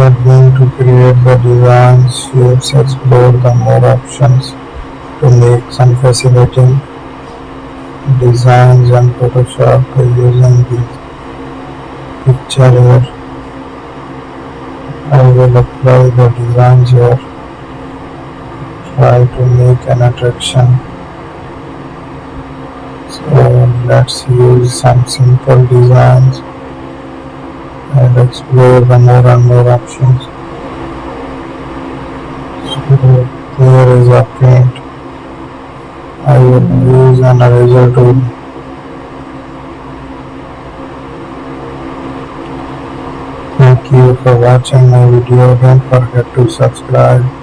are going to create the design shapes, explore the more options to make some fascinating designs on Photoshop using the picture here. I will apply the designs here, try to make an attraction. So let's use some simple designs and explore the more and more options. So here is a paint. I will use an eraser tool. Thank you for watching my video. Don't forget to subscribe.